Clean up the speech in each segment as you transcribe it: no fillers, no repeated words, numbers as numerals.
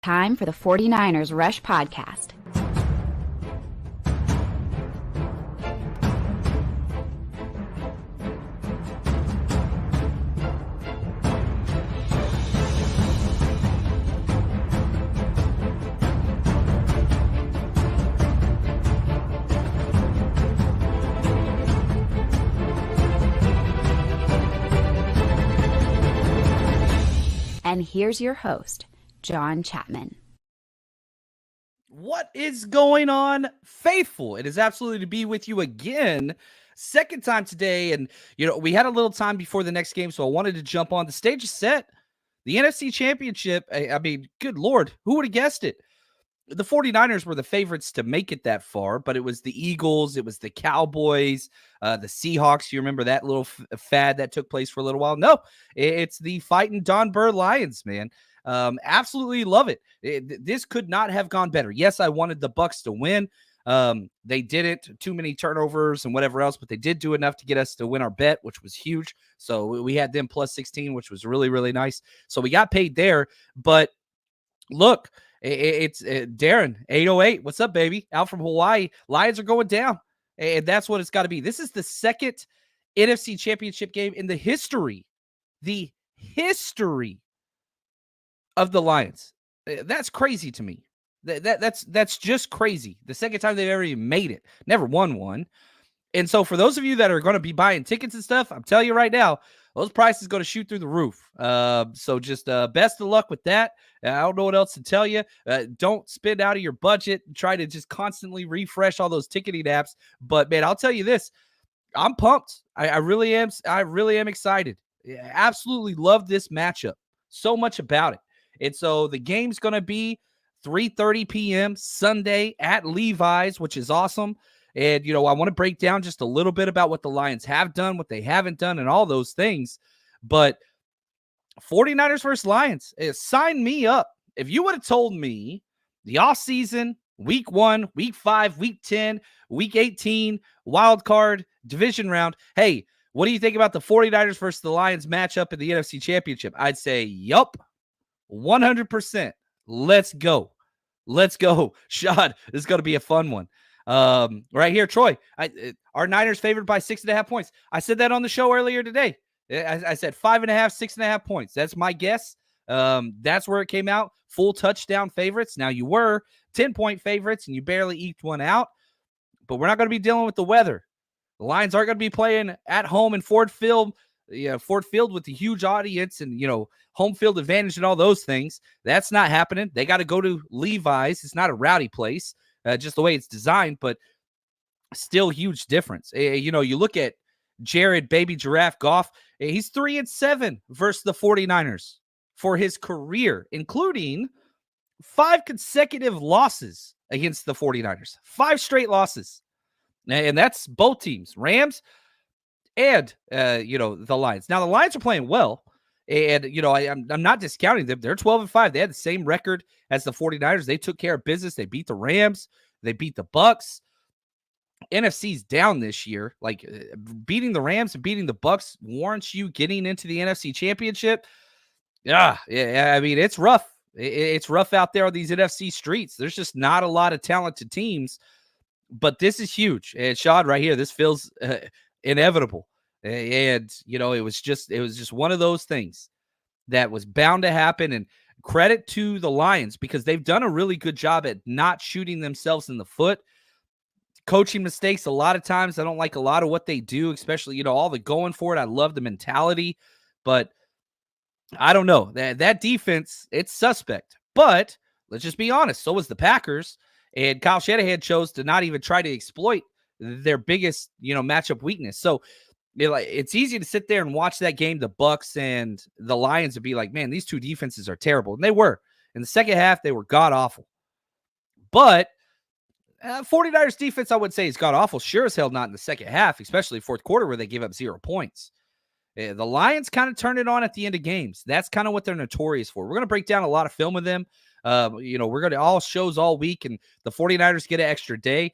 Time for the 49ers Rush Podcast. And here's your host, John Chapman. What is going on, faithful? It is absolutely to be with you again. Second time today. And, we had a little time before the next game, so I wanted to jump on. The stage is set. The NFC Championship, I mean, good Lord, who would have guessed it? The 49ers were the favorites to make it that far, but it was the Eagles, it was the Cowboys, the Seahawks. You remember that little fad that took place for a little while? No, it's the fighting Don Burr Lions, man. Absolutely love it. This could not have gone better. Yes, I wanted the Bucs to win. They didn't. Too many turnovers and whatever else, but they did do enough to get us to win our bet, which was huge. So we had them plus 16, which was really, really nice. So we got paid there. But look, it's Darren, 808. What's up, baby? Out from Hawaii. Lions are going down. And that's what it's got to be. This is the second NFC Championship game in the history of the Lions. That's crazy to me. That's just crazy. The second time they've ever even made it. Never won one. And so for those of you that are going to be buying tickets and stuff, I'm telling you right now, those prices going to shoot through the roof. So just best of luck with that. I don't know what else to tell you. Don't spend out of your budget and try to just constantly refresh all those ticketing apps. But, man, I'll tell you this. I'm pumped. I really am. I really am excited. I absolutely love this matchup. So much about it. And so the game's going to be 3:30 p.m. Sunday at Levi's, which is awesome. And, I want to break down just a little bit about what the Lions have done, what they haven't done, and all those things. But 49ers versus Lions, sign me up. If you would have told me the offseason, week 1, week 5, week 10, week 18, wild card, division round, hey, what do you think about the 49ers versus the Lions matchup in the NFC Championship? I'd say, yup, 100%. Let's go. Let's go. Shad, this is going to be a fun one. Right here, Troy, our Niners favored by 6.5 points. I said that on the show earlier today. I said 5.5, 6.5 points. That's my guess. That's where it came out. Full touchdown favorites. Now you were 10-point favorites and you barely eked one out, but we're not going to be dealing with the weather. The Lions aren't going to be playing at home in Ford Field with the huge audience and, home field advantage and all those things. That's not happening. They got to go to Levi's. It's not a rowdy place. Just the way it's designed, but still huge difference. You look at Jared Baby Giraffe Goff, he's 3-7 versus the 49ers for his career, including 5 consecutive losses against the 49ers, 5 straight losses. And that's both teams, Rams and, the Lions. Now, the Lions are playing well. And, I'm not discounting them. They're 12-5. They had the same record as the 49ers. They took care of business. They beat the Rams. They beat the Bucs. NFC's down this year. Like, beating the Rams and beating the Bucs warrants you getting into the NFC Championship. Yeah. I mean, it's rough. It's rough out there on these NFC streets. There's just not a lot of talented teams. But this is huge. And Shad, right here, this feels inevitable. And, it was just one of those things that was bound to happen. And credit to the Lions because they've done a really good job at not shooting themselves in the foot. Coaching mistakes, a lot of times I don't like a lot of what they do, especially, all the going for it. I love the mentality, but I don't know. That defense, it's suspect. But let's just be honest. So was the Packers. And Kyle Shanahan chose to not even try to exploit their biggest, matchup weakness. So it's easy to sit there and watch that game, the Bucs and the Lions, and be like, man, these two defenses are terrible. And they were. In the second half, they were god-awful. But 49ers defense, I would say, is god-awful. Sure as hell not in the second half, especially fourth quarter where they gave up 0 points. The Lions kind of turn it on at the end of games. That's kind of what they're notorious for. We're going to break down a lot of film of them. We're going to all shows all week, and the 49ers get an extra day.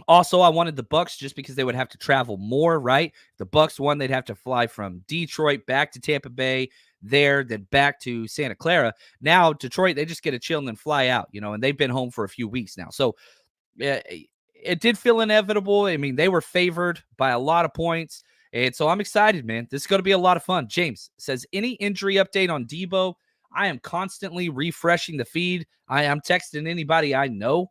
Also, I wanted the Bucs just because they would have to travel more, right? The Bucs won, they'd have to fly from Detroit back to Tampa Bay, there, then back to Santa Clara. Now Detroit, they just get a chill and then fly out, and they've been home for a few weeks now. So it did feel inevitable. I mean, they were favored by a lot of points. And so I'm excited, man. This is going to be a lot of fun. James says, any injury update on Debo? I am constantly refreshing the feed. I'm texting anybody I know.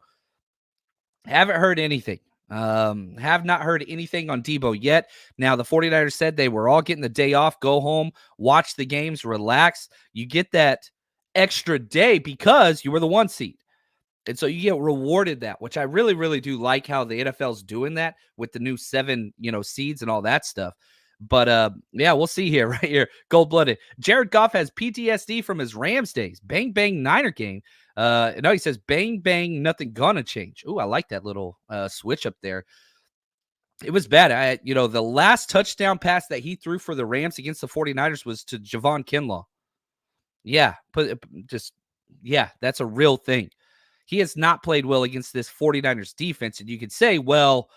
Haven't heard anything. Have not heard anything on Debo yet. Now, the 49ers said they were all getting the day off, go home, watch the games, relax. You get that extra day because you were the 1 seed. And so you get rewarded that, which I really, really do like how the NFL's doing that with the new 7, seeds and all that stuff. But yeah, we'll see here, right here. Gold-blooded. Jared Goff has PTSD from his Rams days. Bang, bang, Niner game. No, he says, bang, bang, nothing gonna change. Ooh, I like that little switch up there. It was bad. The last touchdown pass that he threw for the Rams against the 49ers was to Javon Kinlaw. Yeah, that's a real thing. He has not played well against this 49ers defense. And you could say, well,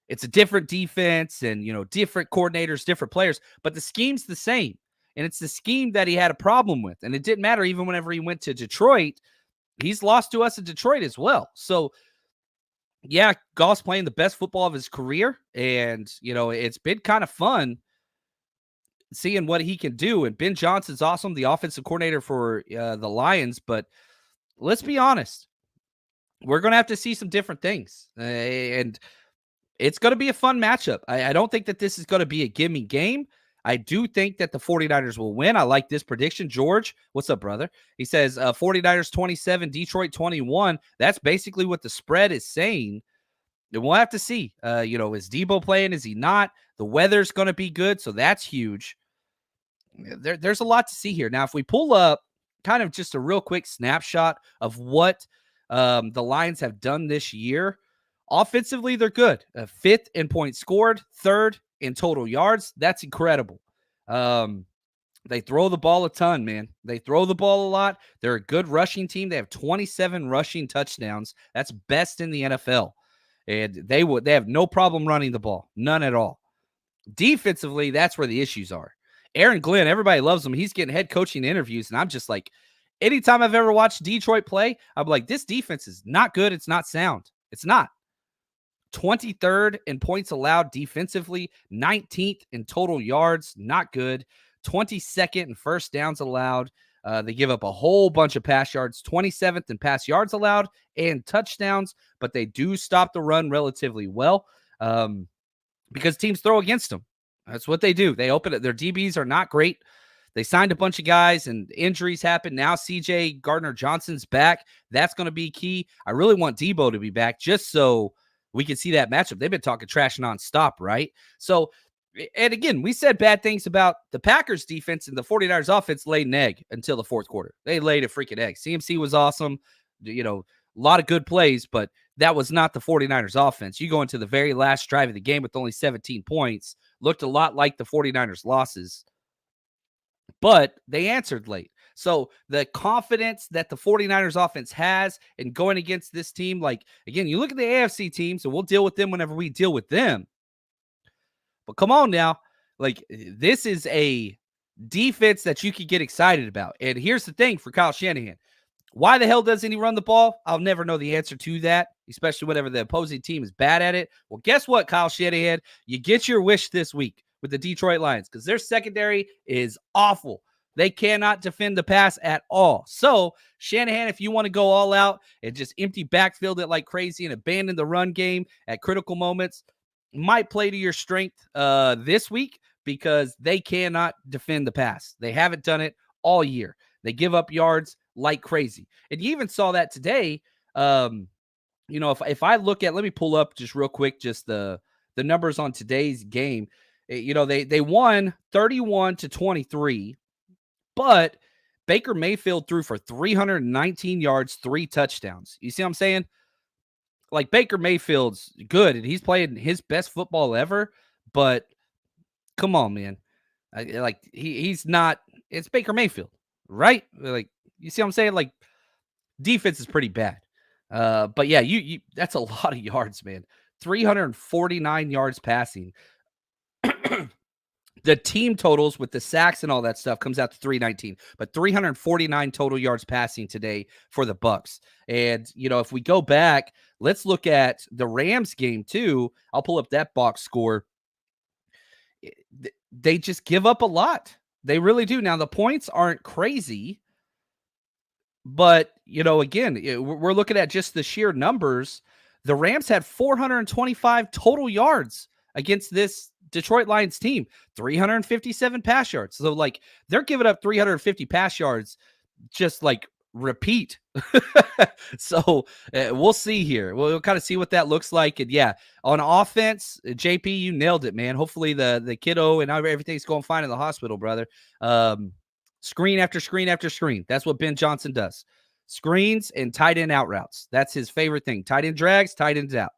it's a different defense and, different coordinators, different players, but the scheme's the same. And it's the scheme that he had a problem with. And it didn't matter even whenever he went to Detroit. He's lost to us in Detroit as well. So, yeah, Goff's playing the best football of his career. And, it's been kind of fun seeing what he can do. And Ben Johnson's awesome, the offensive coordinator for the Lions. But let's be honest, we're going to have to see some different things. And it's going to be a fun matchup. I don't think that this is going to be a gimme game. I do think that the 49ers will win. I like this prediction. George, what's up, brother? He says 49ers 27, Detroit 21. That's basically what the spread is saying. And we'll have to see. Is Debo playing? Is he not? The weather's going to be good, so that's huge. There's a lot to see here. Now, if we pull up kind of just a real quick snapshot of what the Lions have done this year. Offensively, they're good. 5th in points scored, 3rd in total yards. That's incredible. They throw the ball a ton, man. They throw the ball a lot. They're a good rushing team. They have 27 rushing touchdowns. That's best in the NFL. And they have no problem running the ball. None at all. Defensively, that's where the issues are. Aaron Glenn, everybody loves him. He's getting head coaching interviews, and I'm just like, anytime I've ever watched Detroit play, I'm like, this defense is not good. It's not sound. It's not. 23rd in points allowed defensively, 19th in total yards, not good. 22nd in first downs allowed. They give up a whole bunch of pass yards, 27th in pass yards allowed and touchdowns, but they do stop the run relatively well because teams throw against them. That's what they do. They open it. Their DBs are not great. They signed a bunch of guys and injuries happen. Now CJ Gardner-Johnson's back. That's going to be key. I really want Debo to be back just so we can see that matchup. They've been talking trash nonstop, right? So, and again, we said bad things about the Packers defense, and the 49ers offense laid an egg until the fourth quarter. They laid a freaking egg. CMC was awesome. A lot of good plays, but that was not the 49ers offense. You go into the very last drive of the game with only 17 points. Looked a lot like the 49ers losses, but they answered late. So the confidence that the 49ers offense has in going against this team, like, again, you look at the AFC teams, and we'll deal with them whenever we deal with them. But come on now. Like, this is a defense that you could get excited about. And here's the thing for Kyle Shanahan. Why the hell doesn't he run the ball? I'll never know the answer to that, especially whenever the opposing team is bad at it. Well, guess what, Kyle Shanahan? You get your wish this week with the Detroit Lions because their secondary is awful. They cannot defend the pass at all. So, Shanahan, if you want to go all out and just empty backfield it like crazy and abandon the run game at critical moments, might play to your strength this week because they cannot defend the pass. They haven't done it all year. They give up yards like crazy. And you even saw that today. If I look at, let me pull up just real quick, just the numbers on today's game. They won 31-23, but Baker Mayfield threw for 319 yards, 3 touchdowns. You see what I'm saying? Like, Baker Mayfield's good, and he's playing his best football ever, but come on, man. He's not – it's Baker Mayfield, right? Like, you see what I'm saying? Like, defense is pretty bad. But, yeah, you that's a lot of yards, man. 349 yards passing. The team totals with the sacks and all that stuff comes out to 319, but 349 total yards passing today for the Bucs. And, if we go back, let's look at the Rams game too. I'll pull up that box score. They just give up a lot. They really do. Now, the points aren't crazy, but, again, we're looking at just the sheer numbers. The Rams had 425 total yards against this Detroit Lions team, 357 pass yards. So, they're giving up 350 pass yards, just repeat. So we'll see here. We'll kind of see what that looks like. And yeah, on offense, JP, you nailed it, man. Hopefully the kiddo and everything's going fine in the hospital, brother. Screen after screen after screen. That's what Ben Johnson does. Screens and tight end out routes. That's his favorite thing. Tight end drags, tight ends out.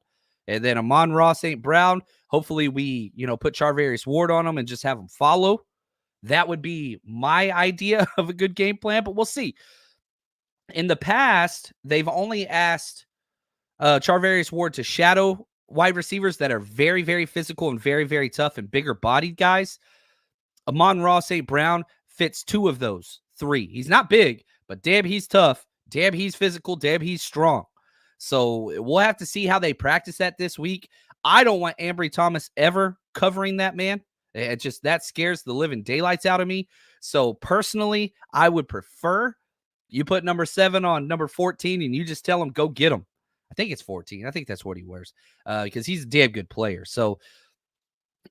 And then Amon-Ra St. Brown, hopefully we, put Charvarius Ward on him and just have him follow. That would be my idea of a good game plan, but we'll see. In the past, they've only asked Charvarius Ward to shadow wide receivers that are very, very physical and very, very tough and bigger bodied guys. Amon-Ra St. Brown fits 2 of those 3. He's not big, but damn, he's tough. Damn, he's physical. Damn, he's strong. So we'll have to see how they practice that this week. I don't want Ambry Thomas ever covering that man. That scares the living daylights out of me. So personally, I would prefer you put number 7 on number 14 and you just tell him, go get him. I think it's 14. I think that's what he wears because he's a damn good player. So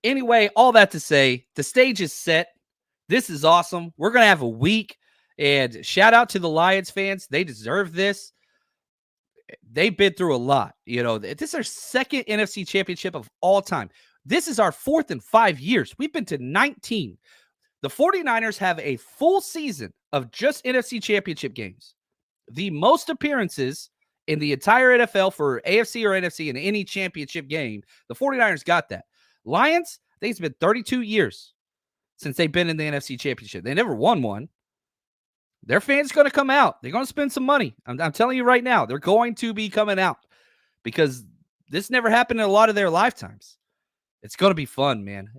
anyway, all that to say, the stage is set. This is awesome. We're going to have a week, and shout out to the Lions fans. They deserve this. They've been through a lot. This is our 2nd NFC championship of all time. This is our 4th in 5 years. We've been to 19. The 49ers have a full season of just NFC championship games. The most appearances in the entire NFL for AFC or NFC in any championship game. The 49ers got that. Lions, I think it's been 32 years since they've been in the NFC championship. They never won one. Their fans are going to come out. They're going to spend some money. I'm telling you right now, they're going to be coming out because this never happened in a lot of their lifetimes. It's going to be fun, man.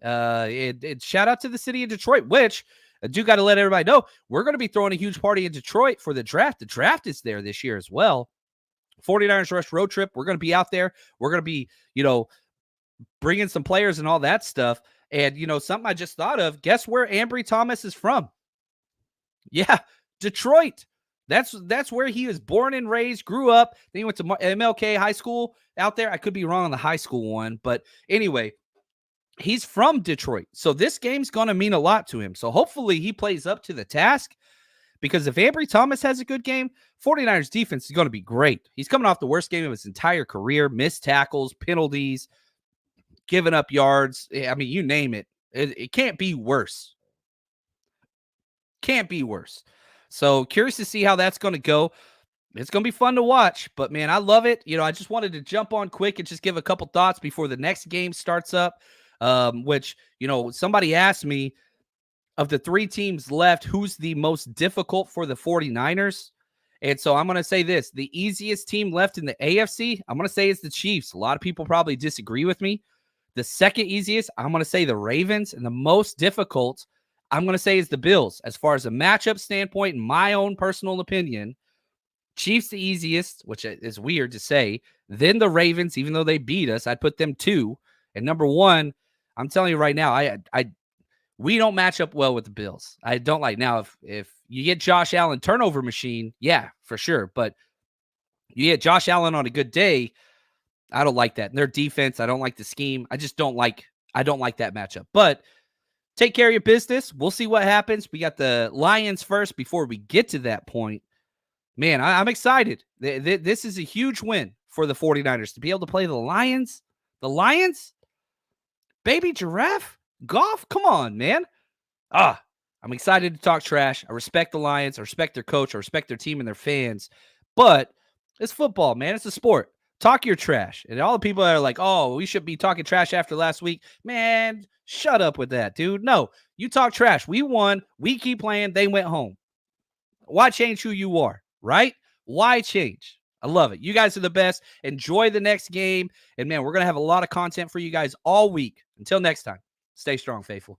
Shout out to the city of Detroit, which I do got to let everybody know we're going to be throwing a huge party in Detroit for the draft. The draft is there this year as well. 49ers Rush road trip. We're going to be out there. We're going to be, bringing some players and all that stuff. And, something I just thought of, guess where Ambry Thomas is from? Yeah, Detroit. That's where he was born and raised, grew up. Then he went to MLK High School out there. I could be wrong on the high school one, but anyway, he's from Detroit. So this game's going to mean a lot to him. So hopefully he plays up to the task because if Ambry Thomas has a good game, 49ers defense is going to be great. He's coming off the worst game of his entire career, missed tackles, penalties, giving up yards. I mean, you name it. It can't be worse. Can't be worse. So curious to see how that's going to go. It's going to be fun to watch, but man, I love it. I just wanted to jump on quick and just give a couple thoughts before the next game starts up, which, somebody asked me of the 3 teams left, who's the most difficult for the 49ers? And so I'm going to say this, the easiest team left in the AFC, I'm going to say is the Chiefs. A lot of people probably disagree with me. The second easiest, I'm going to say the Ravens, and the most difficult, I'm going to say is the Bills. As far as a matchup standpoint, in my own personal opinion, Chiefs the easiest, which is weird to say. Then the Ravens, even though they beat us, I'd put them 2. And number 1, I'm telling you right now, we don't match up well with the Bills. I don't like. Now, if you get Josh Allen turnover machine, yeah, for sure. But you get Josh Allen on a good day, I don't like that. And their defense, I don't like the scheme. I just don't like that matchup. But take care of your business. We'll see what happens. We got the Lions first before we get to that point. Man, I'm excited. This is a huge win for the 49ers to be able to play the Lions. The Lions? Baby Giraffe? Goff? Come on, man. I'm excited to talk trash. I respect the Lions. I respect their coach. I respect their team and their fans. But it's football, man. It's a sport. Talk your trash. And all the people that are like, oh, we should be talking trash after last week. Man, shut up with that, dude. No, you talk trash. We won. We keep playing. They went home. Why change who you are, right? Why change? I love it. You guys are the best. Enjoy the next game. And, man, we're going to have a lot of content for you guys all week. Until next time, stay strong, faithful.